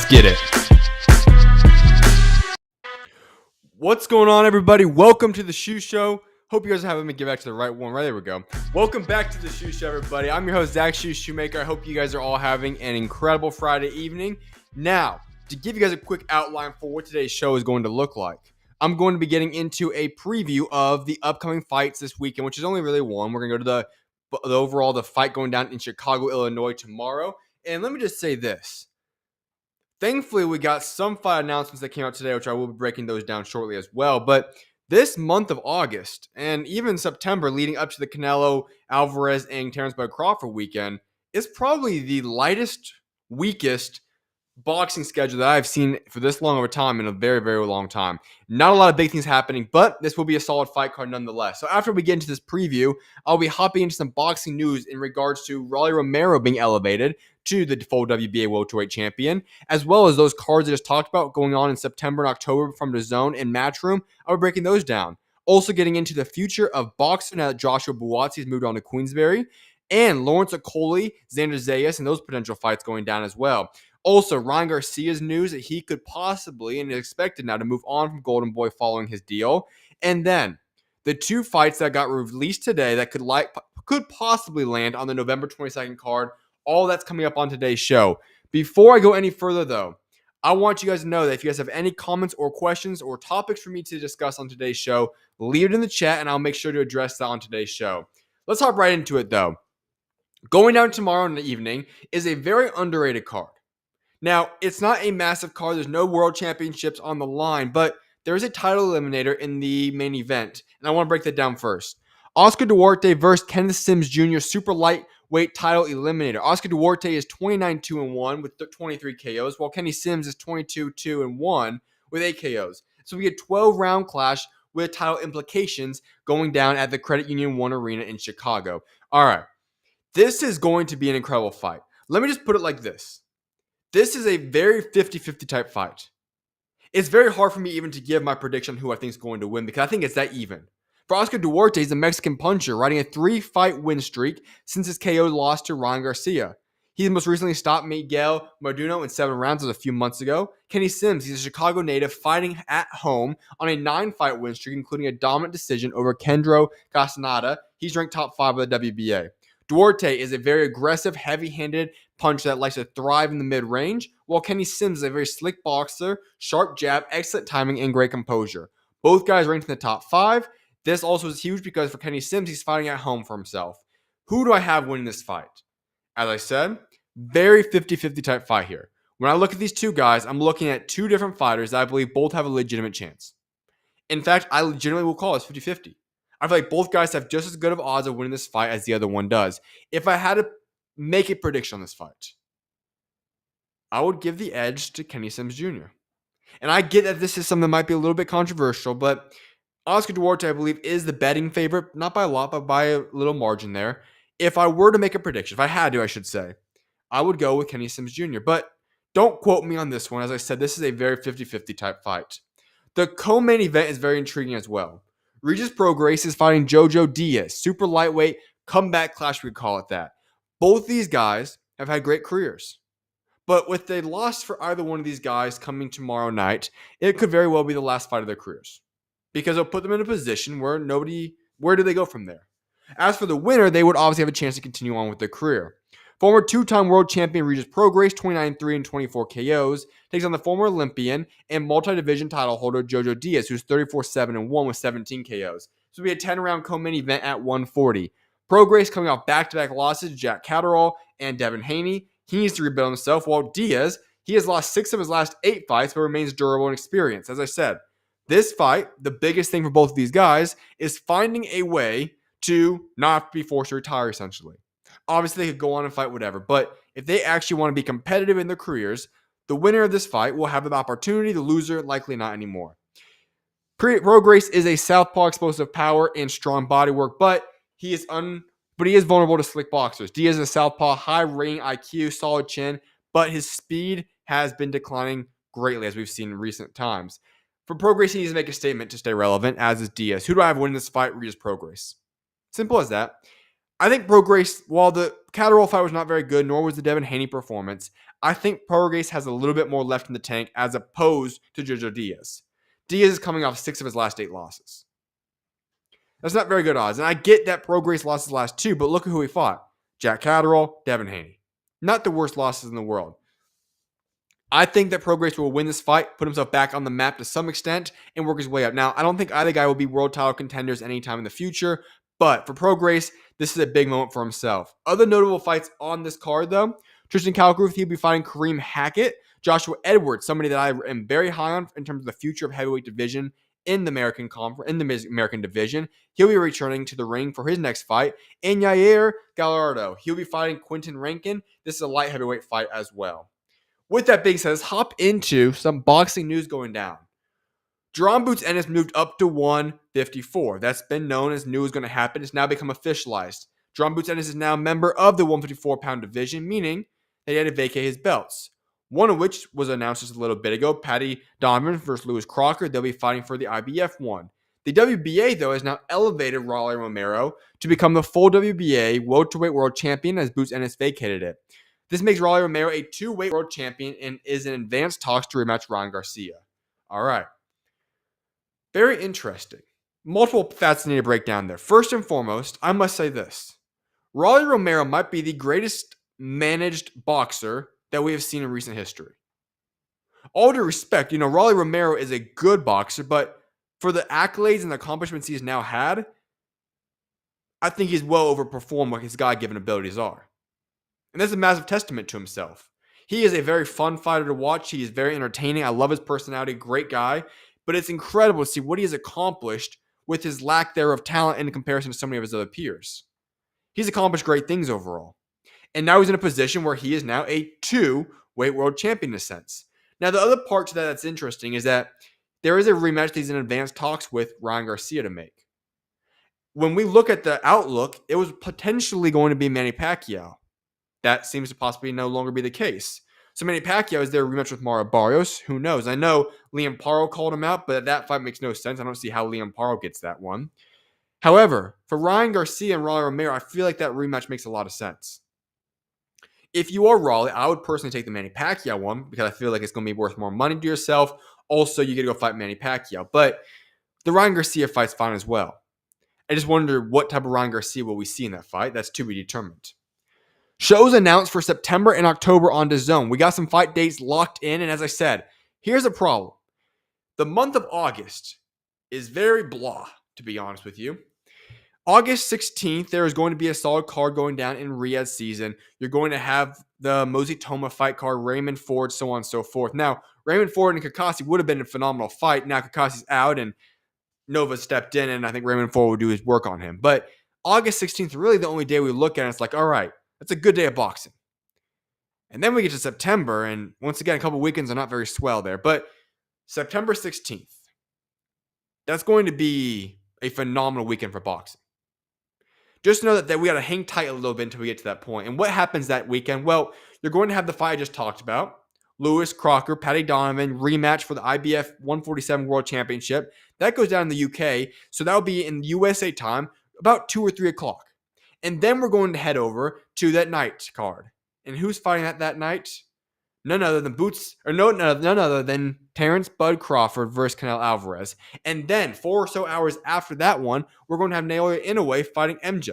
get it. What's going on, everybody? Welcome to the SchuZ Show. Hope you guys are having me get back to the right one. Right, there we go. Welcome back to the SchuZ Show, everybody. I'm your host, SchuZ Schumaker. I hope you guys are all having an incredible Friday evening. Now, to give you guys a quick outline for what today's show is going to look like, I'm going to be getting into a preview of the upcoming fights this weekend, which is only really one. We're going to go to the fight going down in Chicago, Illinois tomorrow. And let me just say this. Thankfully, we got some fight announcements that came out today, which I will be breaking those down shortly as well. But this month of August and even September leading up to the Canelo, Alvarez, and Terrence Bud Crawford weekend is probably the lightest, weakest boxing schedule that I've seen for this long of a time in a very, very long time. Not a lot of big things happening, but this will be a solid fight card nonetheless. So after we get into this preview, I'll be hopping into some boxing news in regards to Romero being elevated to the full WBA welterweight champion, as well as those cards I just talked about going on in September and October from DAZN and Matchroom. I'll be breaking those down. Also getting into the future of BOXXER now that Joshua Buatsi has moved on to Queensberry, and Lawrence Okolie, Xander Zayas, and those potential fights going down as well. Also, Ryan Garcia's news that he could possibly and is expected now to move on from Golden Boy following his deal. And then the two fights that got released today that could possibly land on the November 22nd card. All that's coming up on today's show. Before I go any further, though, I want you guys to know that if you guys have any comments or questions or topics for me to discuss on today's show, leave it in the chat and I'll make sure to address that on today's show. Let's hop right into it, though. Going down tomorrow in the evening is a very underrated card. Now, it's not a massive card. There's no world championships on the line, but there is a title eliminator in the main event, and I want to break that down first. Oscar Duarte versus Kenneth Sims Jr. super lightweight title eliminator. Oscar Duarte is 29-2-1 with 23 KOs, while Kenny Sims is 22-2-1 with 8 KOs. So we get a 12-round clash with title implications going down at the Credit Union 1 Arena in Chicago. All right, this is going to be an incredible fight. Let me just put it like this. This is a very 50-50 type fight. It's very hard for me even to give my prediction on who I think is going to win because I think it's that even. For Oscar Duarte, he's a Mexican puncher riding a 3-fight win streak since his KO loss to Ryan Garcia. He most recently stopped Miguel Marduno in 7 rounds a few months ago. Kenny Sims, he's a Chicago native fighting at home on a 9-fight win streak, including a dominant decision over Kendro Castaneda. He's ranked top 5 of the WBA. Duarte is a very aggressive, heavy-handed puncher that likes to thrive in the mid-range, while Kenny Sims is a very slick boxer, sharp jab, excellent timing, and great composure. Both guys ranked in the top 5. This also is huge because for Kenny Sims, he's fighting at home for himself. Who do I have winning this fight? As I said, very 50-50 type fight here. When I look at these two guys, I'm looking at two different fighters that I believe both have a legitimate chance. In fact, I legitimately will call this 50-50. I feel like both guys have just as good of odds of winning this fight as the other one does. If I had to make a prediction on this fight, I would give the edge to Kenny Sims Jr. And I get that this is something that might be a little bit controversial, but Oscar Duarte, I believe, is the betting favorite, not by a lot, but by a little margin there. If I were to make a prediction, if I had to, I should say, I would go with Kenny Sims Jr. But don't quote me on this one. As I said, this is a very 50-50 type fight. The co-main event is very intriguing as well. Regis Prograis is fighting JoJo Diaz, super lightweight comeback clash, we call it that. Both these guys have had great careers. But with a loss for either one of these guys coming tomorrow night, it could very well be the last fight of their careers. Because it'll put them in a position where where do they go from there? As for the winner, they would obviously have a chance to continue on with their career. Former 2-time world champion Regis Prograis, 29-3 and 24 KOs, takes on the former Olympian and multi-division title holder JoJo Diaz, who's 34-7 and 1 with 17 KOs. So we had a 10-round co-main event at 140. Prograis coming off back-to-back losses to Jack Catterall and Devin Haney. He needs to rebuild himself, while Diaz, he has lost 6 of his last 8 fights, but remains durable and experienced. As I said, this fight, the biggest thing for both of these guys, is finding a way to not be forced to retire, essentially. Obviously, they could go on and fight whatever, but if they actually want to be competitive in their careers, the winner of this fight will have the opportunity. The loser, likely not anymore. Prograis is a southpaw explosive power and strong bodywork, but he is vulnerable to slick boxers. Diaz is a southpaw, high rating IQ, solid chin, but his speed has been declining greatly, as we've seen in recent times. For Prograis, he needs to make a statement to stay relevant, as is Diaz. Who do I have winning this fight? Regis Prograis. Simple as that. I think Prograis, while the Catterall fight was not very good, nor was the Devin Haney performance, I think Prograis has a little bit more left in the tank as opposed to JoJo Diaz. Diaz is coming off 6 of his last 8 losses. That's not very good odds. And I get that Prograis lost his last 2, but look at who he fought. Jack Catterall, Devin Haney. Not the worst losses in the world. I think that Prograis will win this fight, put himself back on the map to some extent, and work his way up. Now, I don't think either guy will be world title contenders anytime in the future, but for Prograis, this is a big moment for himself. Other notable fights on this card, though, Tristan Calgruth, he'll be fighting Kareem Hackett. Joshua Edwards, somebody that I am very high on in terms of the future of heavyweight division in the American conference, in the American division. He'll be returning to the ring for his next fight. And Yair Gallardo, he'll be fighting Quentin Rankin. This is a light heavyweight fight as well. With that being said, let's hop into some boxing news going down. Jerome Boots Ennis moved up to 154. That's been known as knew was going to happen. It's now become officialized. Jerome Boots Ennis is now a member of the 154-pound division, meaning that he had to vacate his belts. One of which was announced just a little bit ago, Paddy Donovan versus Lewis Crocker. They'll be fighting for the IBF one. The WBA, though, has now elevated Rolly Romero to become the full WBA welterweight world champion as Boots Ennis vacated it. This makes Rolly Romero a 2-weight world champion and is in advanced talks to rematch Ryan Garcia. All right. Very interesting. Multiple facts I need to break down there. First and foremost, I must say this. Rolly Romero might be the greatest managed boxer that we have seen in recent history. All due respect, Rolly Romero is a good boxer, but for the accolades and the accomplishments he's now had, I think he's well overperformed what his God-given abilities are. And that's a massive testament to himself. He is a very fun fighter to watch. He is very entertaining. I love his personality. Great guy. But it's incredible to see what he has accomplished with his lack there of talent in comparison to so many of his other peers. He's accomplished great things overall. And now he's in a position where he is now a 2-weight world champion in a sense. Now, the other part to that that's interesting is that there is a rematch that he's in advanced talks with Ryan Garcia to make. When we look at the outlook, it was potentially going to be Manny Pacquiao. That seems to possibly no longer be the case. So Manny Pacquiao is there a rematch with Mario Barrios? Who knows? I know Liam Paro called him out, but that fight makes no sense. I don't see how Liam Paro gets that one. However, for Ryan Garcia and Rolly Romero, I feel like that rematch makes a lot of sense. If you are Rolly, I would personally take the Manny Pacquiao one because I feel like it's going to be worth more money to yourself. Also, you get to go fight Manny Pacquiao. But the Ryan Garcia fight's fine as well. I just wonder what type of Ryan Garcia will we see in that fight. That's to be determined. Shows announced for September and October on DAZN. We got some fight dates locked in, and as I said, here's a problem. The month of August is very blah, to be honest with you. August 16th, there is going to be a solid card going down in Riyadh season. You're going to have the Mosey Toma fight card, Raymond Ford, so on and so forth. Now, Raymond Ford and Kakasi would have been a phenomenal fight. Now Kakasi's out, and Nova stepped in, and I think Raymond Ford will do his work on him. But August 16th is really the only day we look at it. It's like, all right, that's a good day of boxing. And then we get to September, and once again, a couple weekends are not very swell there. But September 16th, that's going to be a phenomenal weekend for boxing. Just know that we got to hang tight a little bit until we get to that point. And what happens that weekend? Well, you're going to have the fight I just talked about. Lewis Crocker, Paddy Donovan, rematch for the IBF 147 World Championship. That goes down in the UK. So that'll be in USA time, about 2 or 3 o'clock. And then we're going to head over to that night card. And who's fighting that night? None other than none other than Terrence Bud Crawford versus Canelo Alvarez. And then 4 or so hours after that one, we're going to have Naoya Inoue fighting MJ.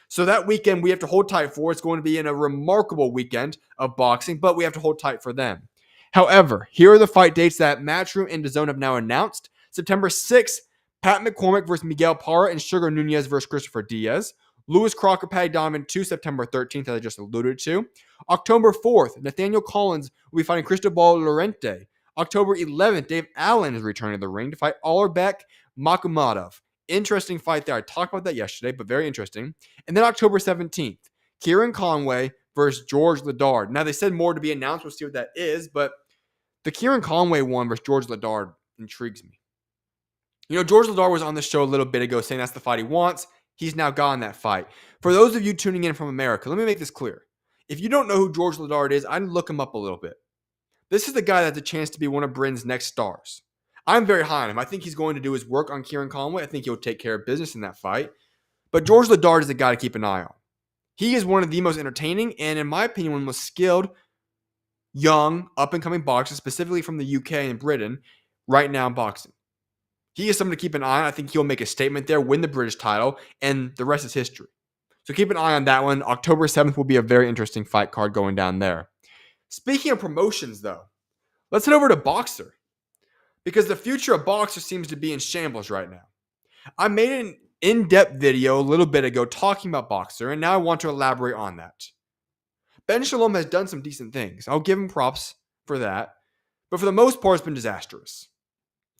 So that weekend we have to hold tight for. It's going to be in a remarkable weekend of boxing, but we have to hold tight for them. However, here are the fight dates that Matchroom and DAZN have now announced. September 6th, Pat McCormick versus Miguel Parra and Sugar Nunez versus Christopher Diaz. Lewis Crocker, Paddy Donovan, 2 September 13th, as I just alluded to. October 4th, Nathaniel Collins will be fighting Cristobal Lorente. October 11th, Dave Allen is returning to the ring to fight Alirbek Makhmadov. Interesting fight there. I talked about that yesterday, but very interesting. And then October 17th, Kieran Conway versus George Ledard. Now, they said more to be announced. We'll see what that is, but the Kieran Conway one versus George Ledard intrigues me. George Ledard was on the show a little bit ago saying that's the fight he wants. He's now gotten that fight. For those of you tuning in from America, let me make this clear. If you don't know who George Ledard is, I'd look him up a little bit. This is the guy that has a chance to be one of Britain's next stars. I'm very high on him. I think he's going to do his work on Kieran Conway. I think he'll take care of business in that fight. But George Ledard is a guy to keep an eye on. He is one of the most entertaining and, in my opinion, one of the most skilled, young, up-and-coming boxers, specifically from the UK and Britain, right now in boxing. He is someone to keep an eye on. I think he'll make a statement there, win the British title, and the rest is history. So keep an eye on that one. October 7th will be a very interesting fight card going down there. Speaking of promotions, though, let's head over to BOXXER, because the future of BOXXER seems to be in shambles right now. I made an in-depth video a little bit ago talking about BOXXER, and now I want to elaborate on that. Ben Shalom has done some decent things. I'll give him props for that. But for the most part, it's been disastrous.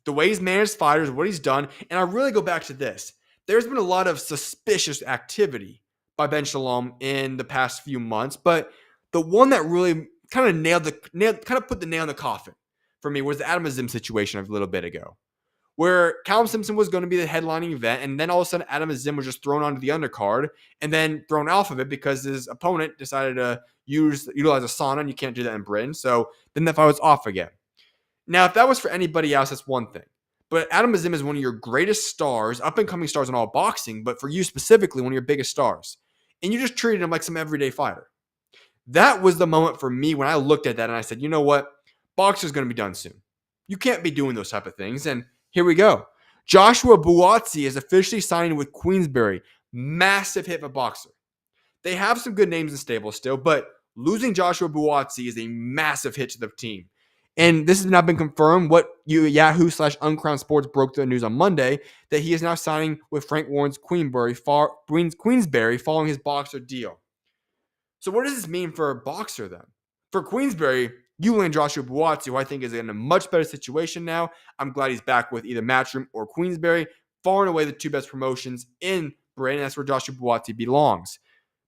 The way he's managed fighters, what he's done, and I really go back to this. There's been a lot of suspicious activity by Ben Shalom in the past few months, but the one that really kind of put the nail in the coffin for me was the Adam Azim situation a little bit ago, where Callum Simpson was going to be the headlining event, and then all of a sudden Adam Azim was just thrown onto the undercard and then thrown off of it because his opponent decided to utilize a sauna, and you can't do that in Britain. So then that fight was off again. Now, if that was for anybody else, that's one thing. But Adam Azim is one of your greatest stars, up-and-coming stars in all boxing, but for you specifically, one of your biggest stars. And you just treated him like some everyday fighter. That was the moment for me when I looked at that and I said, you know what? BOXXER's going to be done soon. You can't be doing those type of things. And here we go. Joshua Buatsi is officially signing with Queensberry. Massive hit for BOXXER. They have some good names in stable still, but losing Joshua Buatsi is a massive hit to the team. And this has not been confirmed. What Yahoo/Uncrowned Sports broke the news on Monday that he is now signing with Frank Warren's Queensberry following his BOXXER deal. So what does this mean for BOXXER then? For Queensberry, you land Joshua Buatsi, who I think is in a much better situation now. I'm glad he's back with either Matchroom or Queensberry. Far and away the two best promotions in Britain. That's where Joshua Buatsi belongs.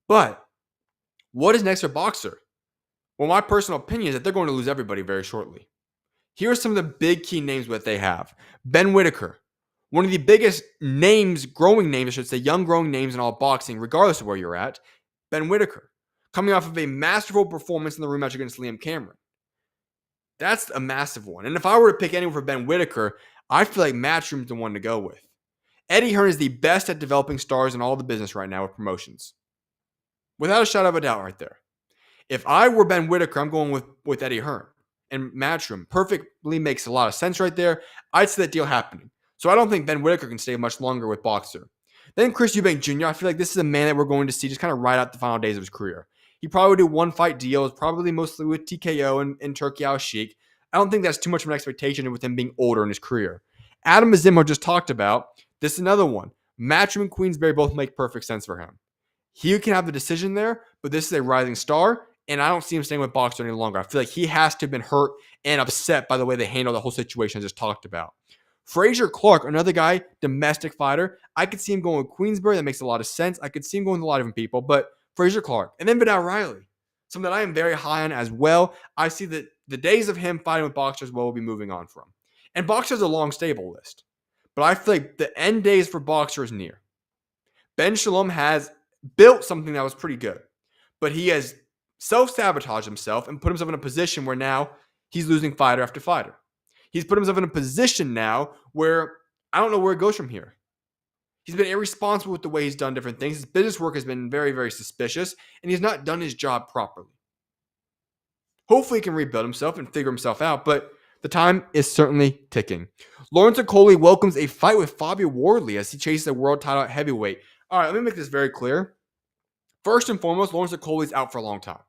But what is next for BOXXER? Well, my personal opinion is that they're going to lose everybody very shortly. Here are some of the big key names that they have. Ben Whitaker, one of the biggest names, growing names, I should say, young growing names in all boxing, regardless of where you're at. Ben Whitaker, coming off of a masterful performance in the rematch against Liam Cameron. That's a massive one. And if I were to pick anyone for Ben Whitaker, I feel like Matchroom's the one to go with. Eddie Hearn is the best at developing stars in all the business right now with promotions. Without a shadow of a doubt right there. If I were Ben Whitaker, I'm going with Eddie Hearn. And Matchroom perfectly makes a lot of sense right there. I'd see that deal happening. So I don't think Ben Whitaker can stay much longer with BOXXER. Then Chris Eubank Jr., I feel like this is a man that we're going to see just kind of ride out the final days of his career. He probably would do one fight deals, probably mostly with TKO and Turkey Al Sheikh. I don't think that's too much of an expectation with him being older in his career. Adam Azim, I just talked about. This is another one. Matchroom and Queensberry both make perfect sense for him. He can have the decision there, but this is a rising star, and I don't see him staying with BOXXER any longer. I feel like he has to have been hurt and upset by the way they handled the whole situation I just talked about. Frazier Clark, another guy, domestic fighter. I could see him going with Queensberry. That makes a lot of sense. I could see him going with a lot of different people, but Frazier Clark. And then Vidal Riley, someone that I am very high on as well. I see that the days of him fighting with BOXXER as well will be moving on from. And BOXXER is a long stable list. But I feel like the end days for BOXXER is near. Ben Shalom has built something that was pretty good. But he has self-sabotaged himself and put himself in a position where now he's losing fighter after fighter. He's put himself in a position now where I don't know where it goes from here. He's been irresponsible with the way he's done different things. His business work has been very, very suspicious, and he's not done his job properly. Hopefully he can rebuild himself and figure himself out, but the time is certainly ticking. Lawrence Okolie welcomes a fight with Fabio Wardley as he chases a world title at heavyweight. All right, let me make this very clear. First and foremost, Lawrence Okolie's out for a long time.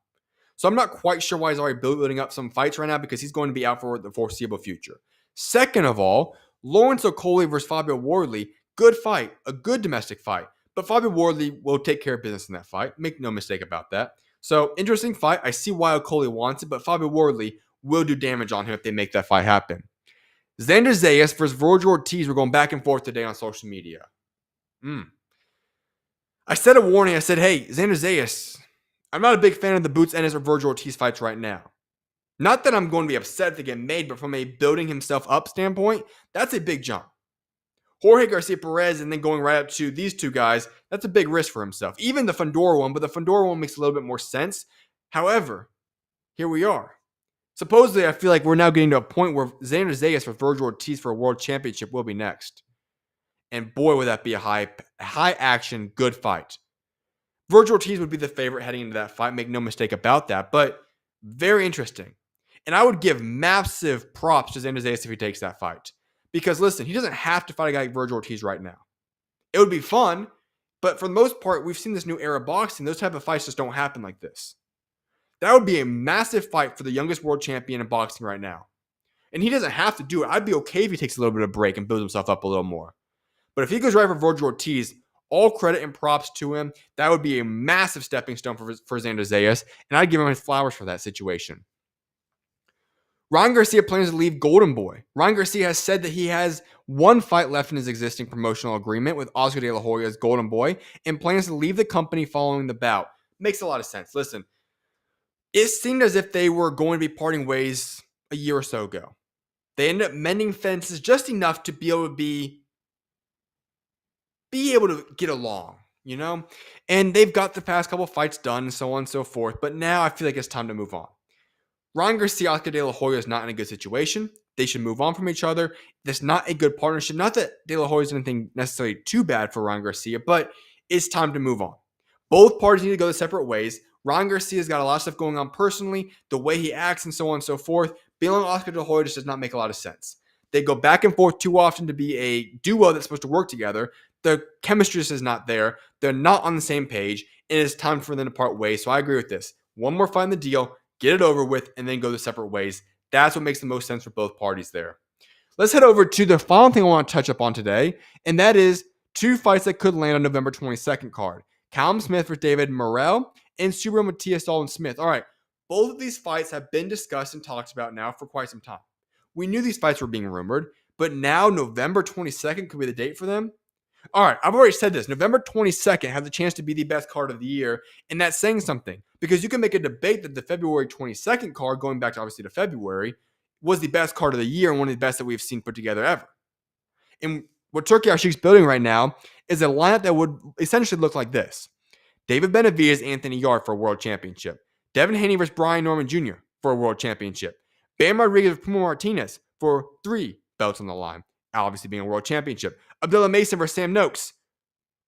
So I'm not quite sure why he's already building up some fights right now because he's going to be out for the foreseeable future. Second of all, Lawrence Okolie versus Fabio Wardley, good fight, a good domestic fight. But Fabio Wardley will take care of business in that fight. Make no mistake about that. So interesting fight. I see why Okolie wants it, but Fabio Wardley will do damage on him if they make that fight happen. Xander Zayas versus Virgil Ortiz. We're going back and forth today on social media. I said a warning. I said, hey, Xander Zayas, I'm not a big fan of the Boots Ennis or Virgil Ortiz fights right now. Not that I'm going to be upset if they get made, but from a building himself up standpoint, that's a big jump. Jorge Garcia Perez and then going right up to these two guys, that's a big risk for himself. Even the Fundora one, but the Fundora one makes a little bit more sense. However, here we are. Supposedly, I feel like we're now getting to a point where Xander Zayas for Virgil Ortiz for a world championship will be next. And boy, would that be a high action, good fight. Virgil Ortiz would be the favorite heading into that fight. Make no mistake about that. But very interesting. And I would give massive props to Xander Zayas if he takes that fight. Because listen, he doesn't have to fight a guy like Virgil Ortiz right now. It would be fun, but for the most part, we've seen this new era of boxing. Those type of fights just don't happen like this. That would be a massive fight for the youngest world champion in boxing right now. And he doesn't have to do it. I'd be okay if he takes a little bit of a break and builds himself up a little more. But if he goes right for Virgil Ortiz, all credit and props to him. That would be a massive stepping stone for Xander Zayas, and I'd give him his flowers for that situation. Ryan Garcia plans to leave Golden Boy. Ryan Garcia has said that he has one fight left in his existing promotional agreement with Oscar De La Hoya's Golden Boy and plans to leave the company following the bout. Makes a lot of sense. Listen, it seemed as if they were going to be parting ways a year or so ago. They ended up mending fences just enough to be able to get along, you know? And they've got the past couple fights done and so on and so forth. But now I feel like it's time to move on. Ryan Garcia, Oscar De La Hoya is not in a good situation. They should move on from each other. That's not a good partnership. Not that De La Hoya is anything necessarily too bad for Ryan Garcia, but it's time to move on. Both parties need to go their separate ways. Ryan Garcia's got a lot of stuff going on personally, the way he acts and so on and so forth. Being on Oscar De La Hoya just does not make a lot of sense. They go back and forth too often to be a duo that's supposed to work together. The chemistry just is not there. They're not on the same page. It is time for them to part ways. So I agree with this. One more fight in the deal, get it over with, and then go the separate ways. That's what makes the most sense for both parties there. Let's head over to the final thing I want to touch up on today, and that is two fights that could land on November 22nd card. Callum Smith versus David Morrell and Subaru Matias Dalton Smith. All right, both of these fights have been discussed and talked about now for quite some time. We knew these fights were being rumored, but now November 22nd could be the date for them. All right, I've already said this. November 22nd has the chance to be the best card of the year, and that's saying something because you can make a debate that the February 22nd card, going back to obviously to February, was the best card of the year and one of the best that we've seen put together ever. And what Turkey Al-Sheikh's building right now is a lineup that would essentially look like this. David Benavidez, Anthony Yarde for a world championship. Devin Haney versus Brian Norman Jr. for a world championship. Bam Rodriguez versus Puma Martinez for 3 belts on the line. Obviously being a world championship. Abdullah Mason versus Sam Noakes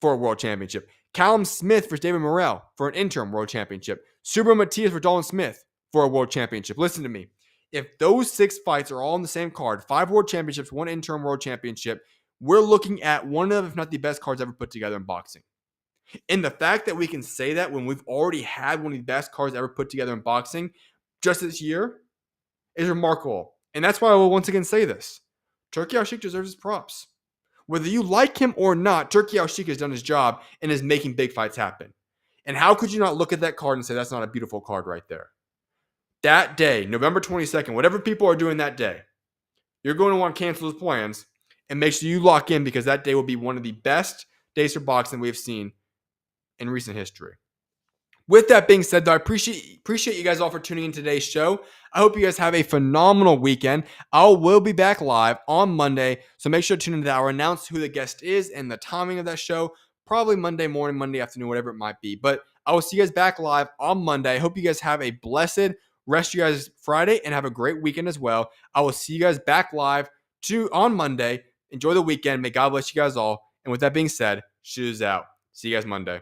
for a world championship. Callum Smith versus David Morrell for an interim world championship. Subaru Matias versus Dalton Smith for a world championship. Listen to me. If those 6 fights are all on the same card, 5 world championships, 1 interim world championship, we're looking at one of, if not the best cards ever put together in boxing. And the fact that we can say that when we've already had one of the best cards ever put together in boxing just this year is remarkable. And that's why I will once again say this. Turkey Al-Sheikh deserves his props. Whether you like him or not, Turkey Al-Sheikh has done his job and is making big fights happen. And how could you not look at that card and say that's not a beautiful card right there? That day, November 22nd, whatever people are doing that day, you're going to want to cancel those plans and make sure you lock in because that day will be one of the best days for boxing we've seen in recent history. With that being said, though, I appreciate you guys all for tuning in today's show. I hope you guys have a phenomenal weekend. I will be back live on Monday, so make sure to tune into that. I'll announce who the guest is and the timing of that show, probably Monday morning, Monday afternoon, whatever it might be. But I will see you guys back live on Monday. I hope you guys have a blessed rest of you guys Friday and have a great weekend as well. I will see you guys back live on Monday. Enjoy the weekend. May God bless you guys all. And with that being said, SchuZ out. See you guys Monday.